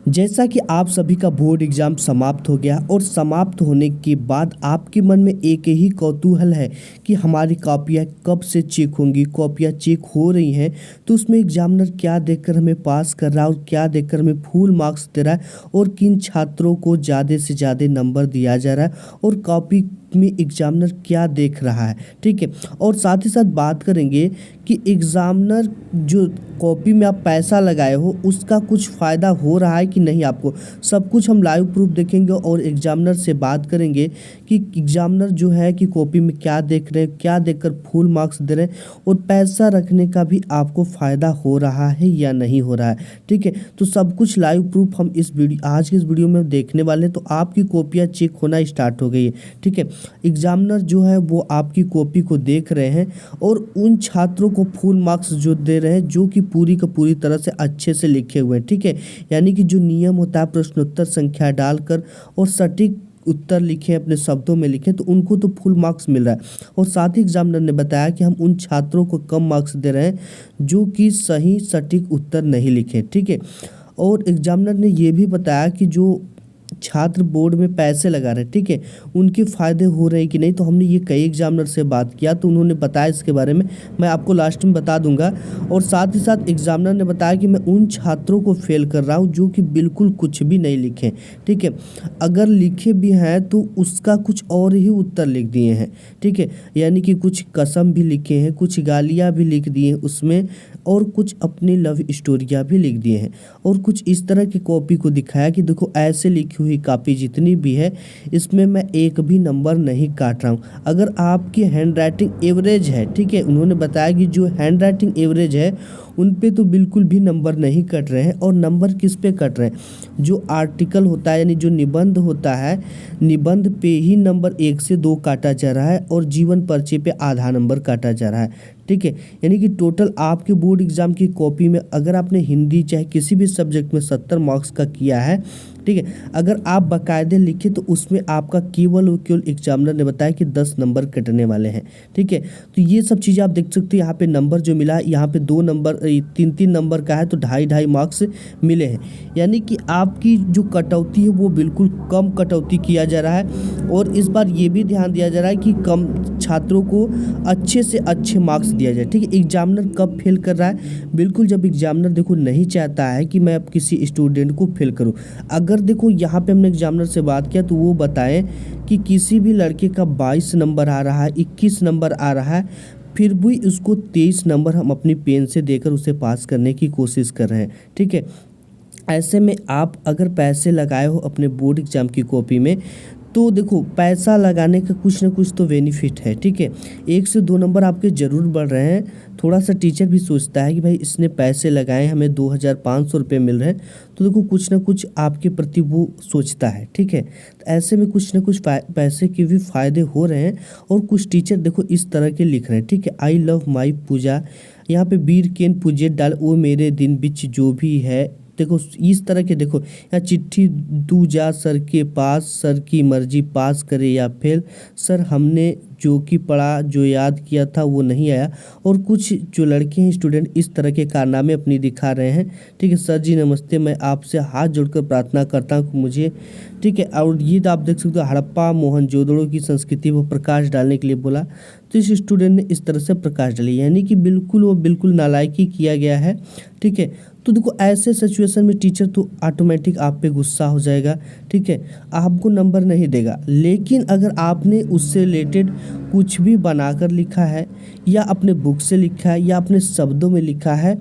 जैसा कि आप सभी का बोर्ड एग्ज़ाम समाप्त हो गया और समाप्त होने के बाद आपके मन में एक ही कौतूहल है कि हमारी कॉपियाँ कब से चेक होंगी, कॉपियाँ चेक हो रही हैं तो उसमें एग्जामिनर क्या देखकर हमें पास कर रहा है और क्या देखकर हमें फुल मार्क्स दे रहा है और किन छात्रों को ज़्यादा से ज़्यादा नंबर दिया जा रहा है और कॉपी में एग्जामिनर क्या देख रहा है। ठीक है, और साथ ही साथ बात करेंगे कि एग्जामिनर जो कॉपी में आप पैसा लगाए हो उसका कुछ फ़ायदा हो रहा है कि नहीं आपको, सब कुछ हम लाइव प्रूफ देखेंगे और एग्जामिनर से बात करेंगे कि एग्जामिनर जो है कि कॉपी में क्या देख रहे हैं, क्या देखकर फुल मार्क्स दे रहे हैं और पैसा रखने का भी आपको फ़ायदा हो रहा है या नहीं हो रहा है। ठीक है, तो सब कुछ लाइव प्रूफ हम इस वीडियो आज के इस वीडियो में देखने वाले हैं। तो आपकी कॉपियाँ चेक होना स्टार्ट हो गई है। ठीक है, एग्जामिनर जो है वो आपकी कॉपी को देख रहे हैं और उन छात्रों को फुल मार्क्स जो दे रहे हैं जो कि पूरी का पूरी तरह से अच्छे से लिखे हुए हैं। ठीक है, यानी कि जो नियम होता है प्रश्नोत्तर संख्या डालकर और सटीक उत्तर लिखे, अपने शब्दों में लिखे, तो उनको तो फुल मार्क्स मिल रहा है। और साथ ही एग्जामिनर ने बताया कि हम उन छात्रों को कम मार्क्स दे रहे हैं जो कि सही सटीक उत्तर नहीं लिखे। ठीक है, और एग्जामिनर ने ये भी बताया कि जो छात्र बोर्ड में पैसे लगा रहे हैं, ठीक है, उनके फ़ायदे हो रहे हैं कि नहीं। तो हमने ये कई एग्जामिनर से बात किया तो उन्होंने बताया इसके बारे में, मैं आपको लास्ट में बता दूंगा। और साथ ही साथ एग्जामिनर ने बताया कि मैं उन छात्रों को फेल कर रहा हूँ जो कि बिल्कुल कुछ भी नहीं लिखे। ठीक है, अगर लिखे भी हैं तो उसका कुछ और ही उत्तर लिख दिए हैं। ठीक है, यानी कि कुछ कसम भी लिखे हैं, कुछ गालियाँ भी लिख दिए हैं उसमें और कुछ अपनी लव स्टोरियाँ भी लिख दिए हैं और कुछ इस तरह की कॉपी को दिखाया कि देखो ऐसे लिखी हुई कॉपी जितनी भी है इसमें मैं एक भी नंबर नहीं काट रहा हूँ। अगर आपकी हैंड राइटिंग एवरेज है, ठीक है, उन्होंने बताया कि जो हैंड राइटिंग एवरेज है उन पे तो बिल्कुल भी नंबर नहीं कट रहे हैं। और नंबर किस पे कट रहे हैं, जो आर्टिकल होता है यानी जो निबंध होता है, निबंध पे ही नंबर 1 से 2 काटा जा रहा है और जीवन परिचय पे आधा नंबर काटा जा रहा है। ठीक है, यानी कि टोटल आपके बोर्ड एग्जाम की कॉपी में अगर आपने हिंदी चाहे किसी भी सब्जेक्ट में 70 मार्क्स का किया है, ठीक है, अगर आप बाकायदे लिखे तो उसमें आपका केवल और केवल एग्जामिनर ने बताया कि 10 नंबर कटने वाले हैं। ठीक है, तो ये सब चीज़ें आप देख सकते हैं। यहाँ पे नंबर जो मिला है, यहाँ पे 2 नंबर 3-3 नंबर का है तो 2.5-2.5 मार्क्स मिले हैं। यानी कि आपकी जो कटौती है वो बिल्कुल कम कटौती किया जा रहा है। और इस बार ये भी ध्यान दिया जा रहा है कि कम छात्रों को अच्छे से अच्छे मार्क्स दिया जाए। ठीक है, एग्जामिनर कब फेल कर रहा है, बिल्कुल जब एग्जामिनर देखो नहीं चाहता है कि मैं अब किसी स्टूडेंट को फेल करूं। अगर देखो यहाँ पे हमने एग्जामिनर से बात किया तो वो बताएं कि किसी भी लड़के का 22 नंबर आ रहा है, 21 नंबर आ रहा है, फिर भी उसको 23 नंबर हम अपनी पेन से देकर उसे पास करने की कोशिश कर रहे हैं। ठीक है, ऐसे में आप अगर पैसे लगाए हो अपने बोर्ड एग्जाम की कॉपी में तो देखो पैसा लगाने का कुछ ना कुछ तो बेनिफिट है। ठीक है, 1 से 2 नंबर आपके ज़रूर बढ़ रहे हैं। थोड़ा सा टीचर भी सोचता है कि भाई इसने पैसे लगाए, हमें 2,500 रुपये मिल रहे हैं, तो देखो कुछ ना कुछ आपके प्रति वो सोचता है। ठीक है, तो ऐसे में कुछ ना कुछ पैसे के भी फ़ायदे हो रहे हैं। और कुछ टीचर देखो इस तरह के लिख रहे हैं। ठीक है, आई लव माई पूजा, यहाँ पे वीर केन पूजे डाल वो मेरे दिन बिच जो भी है, देखो इस तरह के देखो या चिट्ठी तू जा सर के पास, सर की मर्जी पास करे या फेल, सर हमने जो कि पढ़ा जो याद किया था वो नहीं आया। और कुछ जो लड़के हैं स्टूडेंट इस तरह के कारनामे अपनी दिखा रहे हैं। ठीक है, सर जी नमस्ते, मैं आपसे हाथ जोड़कर प्रार्थना करता हूँ कि मुझे, ठीक है, और ये तो आप देख सकते हो हड़प्पा मोहनजोदड़ो की संस्कृति पर प्रकाश डालने के लिए बोला तो इस स्टूडेंट ने इस तरह से प्रकाश डाली, यानी कि बिल्कुल वो बिल्कुल नालायकी किया गया है। ठीक है, तो देखो ऐसे सिचुएशन में टीचर तो ऑटोमेटिक आप पे गुस्सा हो जाएगा। ठीक है, आपको नंबर नहीं देगा। लेकिन अगर आपने उससे रिलेटेड कुछ भी बनाकर लिखा है या अपने बुक से लिखा है या अपने शब्दों में लिखा है,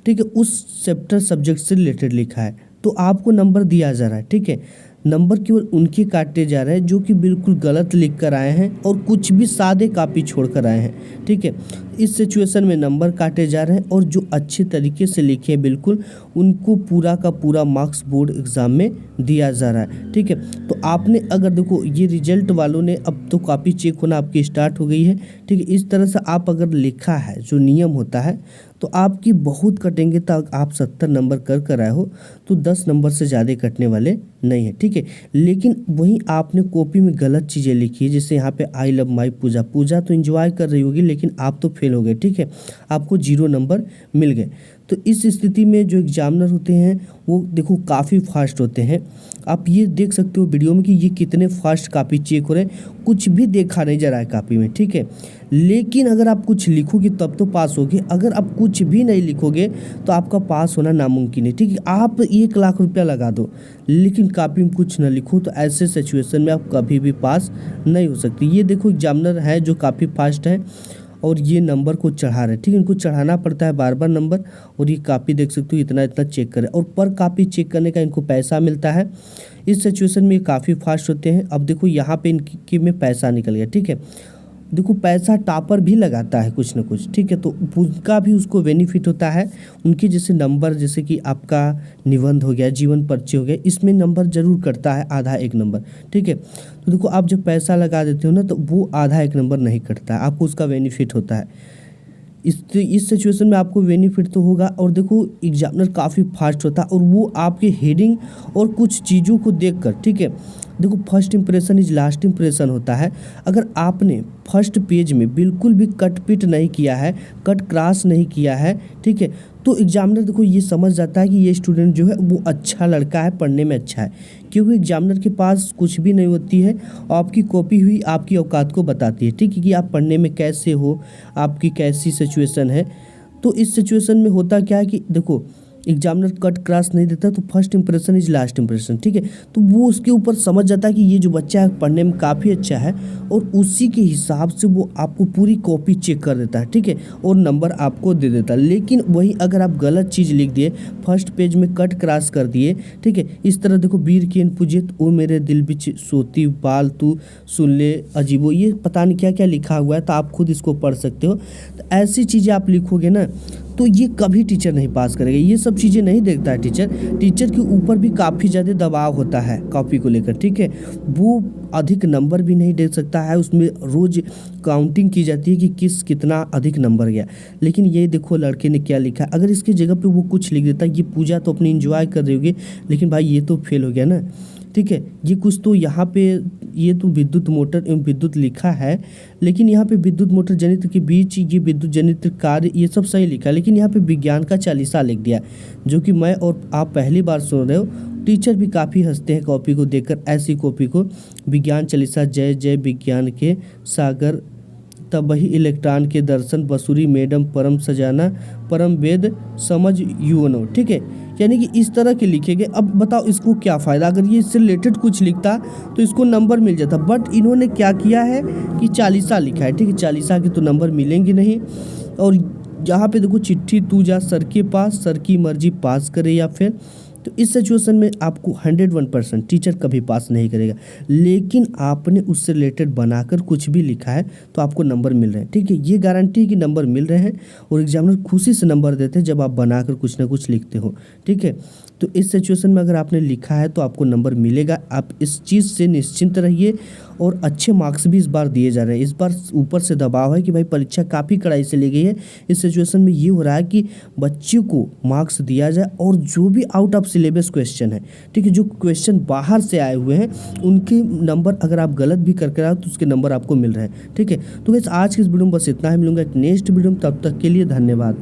ठीक है, उस चैप्टर सब्जेक्ट से रिलेटेड लिखा है, तो आपको नंबर दिया जा रहा है। ठीक है, नंबर केवल उनके काटे जा रहे हैं जो कि बिल्कुल गलत लिख कर आए हैं और कुछ भी सादे कापी छोड़ कर आए हैं। ठीक है, इस सिचुएशन में नंबर काटे जा रहे हैं और जो अच्छे तरीके से लिखे हैं बिल्कुल उनको पूरा का पूरा मार्क्स बोर्ड एग्ज़ाम में दिया जा रहा है। ठीक है, तो आपने अगर देखो ये रिजल्ट वालों ने अब तो कॉपी चेक होना आपकी स्टार्ट हो गई है। ठीक है, इस तरह से आप अगर लिखा है जो नियम होता है तो आपकी बहुत कटेंगे, तो आप 70 नंबर कर आए हो तो 10 नंबर से ज़्यादा कटने वाले नहीं है। ठीक है, लेकिन वहीं आपने कॉपी में गलत चीज़ें लिखी है, जैसे यहाँ पे आई लव माई पूजा, पूजा तो एंजॉय कर रही होगी लेकिन आप तो फेल हो गए। ठीक है, आपको 0 नंबर मिल गए। तो इस स्थिति में जो एग्जामिनर होते हैं वो देखो काफ़ी फास्ट होते हैं। आप ये देख सकते हो वीडियो में कि ये कितने फास्ट कापी चेक हो रहे हैं, कुछ भी देखा नहीं जा रहा है कापी में, ठीक है। लेकिन अगर आप कुछ लिखोगे तब तो पास होगे, अगर आप कुछ भी नहीं लिखोगे तो आपका पास होना नामुमकिन है, ठीक है। आप 1 लाख रुपया लगा दो लेकिन कापी में कुछ ना लिखो तो ऐसे सिचुएशन में आप कभी भी पास नहीं हो सकते। ये देखो एग्जामिनर है जो काफ़ी फास्ट है और ये नंबर को चढ़ा रहे हैं, ठीक है। इनको चढ़ाना पड़ता है बार बार नंबर, और ये कापी देख सकते हो इतना इतना चेक करें, और पर कापी चेक करने का इनको पैसा मिलता है। इस सिचुएशन में ये काफ़ी फास्ट होते हैं। अब देखो यहाँ पे इनकी में पैसा निकल गया, ठीक है। देखो पैसा टॉपर भी लगाता है कुछ ना कुछ, ठीक है, तो उनका भी उसको बेनिफिट होता है। उनके जैसे नंबर, जैसे कि आपका निबंध हो गया, जीवन परिचय हो गया, इसमें नंबर जरूर कटता है आधा 1 नंबर, ठीक है। तो देखो आप जब पैसा लगा देते हो ना तो वो आधा 1 नंबर नहीं कटता है, आपको उसका बेनिफिट होता है। इस सिचुएशन में आपको बेनिफिट तो होगा। और देखो एग्जामिनर काफ़ी फास्ट होता है और वो आपके हेडिंग और कुछ चीज़ों को देखकर, ठीक है, देखो first impression is last impression होता है। अगर आपने फर्स्ट पेज में बिल्कुल भी कट पिट नहीं किया है, कट क्रॉस नहीं किया है, ठीक है, तो एग्जामिनर देखो ये समझ जाता है कि ये स्टूडेंट जो है वो अच्छा लड़का है, पढ़ने में अच्छा है, क्योंकि एग्जामिनर के पास कुछ भी नहीं होती है, आपकी कॉपी हुई आपकी औकात को बताती है, ठीक है, कि आप पढ़ने में कैसे हो, आपकी कैसी सिचुएशन है। तो इस सिचुएशन में होता क्या है कि देखो एग्जामिनर कट क्रॉस नहीं देता तो first impression is last impression, ठीक है, तो वो उसके ऊपर समझ जाता है कि ये जो बच्चा है पढ़ने में काफ़ी अच्छा है, और उसी के हिसाब से वो आपको पूरी कॉपी चेक कर देता है, ठीक है, और नंबर आपको दे देता है। लेकिन वही अगर आप गलत चीज़ लिख दिए, फर्स्ट पेज में कट क्रॉस कर दिए, ठीक है, इस तरह देखो वीर की पूजित ओ मेरे दिल बिच सोती बाल तू सुन ले अजीबो, ये पता नहीं क्या क्या लिखा हुआ है, तो आप खुद इसको पढ़ सकते हो। तो ऐसी चीज़ें आप लिखोगे ना तो ये कभी टीचर नहीं पास करेगा, ये सब चीज़ें नहीं देखता है टीचर के ऊपर भी काफ़ी ज़्यादा दबाव होता है कॉपी को लेकर, ठीक है, वो अधिक नंबर भी नहीं दे सकता है, उसमें रोज़ काउंटिंग की जाती है कि कितना अधिक नंबर गया। लेकिन ये देखो लड़के ने क्या लिखा, अगर इसकी जगह पे वो कुछ लिख देता, ये पूजा तो अपनी एंजॉय कर रही होगी, लेकिन भाई ये तो फेल हो गया ना, ठीक है। ये कुछ तो यहाँ पे ये तो विद्युत मोटर एवं विद्युत लिखा है, लेकिन यहाँ पे विद्युत मोटर जनित्र के बीच ये विद्युत जनित्र कार्य ये सब सही लिखा है, लेकिन यहाँ पे विज्ञान का चालीसा लिख दिया, जो कि मैं और आप पहली बार सुन रहे हो। टीचर भी काफ़ी हंसते हैं कॉपी को देखकर, ऐसी कॉपी को। विज्ञान चालीसा जय जय विज्ञान के सागर, तब वही इलेक्ट्रॉन के दर्शन, बसुरी मैडम परम सजाना, परम वेद समझ यूनो, ठीक है, यानी कि इस तरह के लिखे गए। अब बताओ इसको क्या फ़ायदा, अगर ये इससे रिलेटेड कुछ लिखता तो इसको नंबर मिल जाता, बट इन्होंने क्या किया है कि चालीसा लिखा है, ठीक है, चालीसा के तो नंबर मिलेंगे नहीं। और यहाँ पे देखो चिट्ठी तू जा सर के पास, सर की मर्जी पास करे या फिर, तो इस सिचुएशन में आपको 101% टीचर कभी पास नहीं करेगा। लेकिन आपने उससे रिलेटेड बनाकर कुछ भी लिखा है तो आपको नंबर मिल रहे हैं, ठीक है, ये गारंटी है कि नंबर मिल रहे हैं, और एग्जामिनर खुशी से नंबर देते हैं जब आप बनाकर कुछ ना कुछ लिखते हो, ठीक है। तो इस सिचुएशन में अगर आपने लिखा है तो आपको नंबर मिलेगा, आप इस चीज़ से निश्चिंत रहिए। और अच्छे मार्क्स भी इस बार दिए जा रहे हैं। इस बार ऊपर से दबाव है कि भाई परीक्षा काफ़ी कड़ाई से ली गई है। इस सिचुएशन में ये हो रहा है कि बच्चों को मार्क्स दिया जाए, और जो भी आउट ऑफ सिलेबस क्वेश्चन है, ठीक है, जो क्वेश्चन बाहर से आए हुए हैं उनके नंबर अगर आप गलत भी करके आओ तो उसके नंबर आपको मिल रहे हैं, ठीक है। तो गाइस आज की इस वीडियो में बस इतना ही, मिलूंगा एक नेक्स्ट वीडियो में, तब तक के लिए धन्यवाद।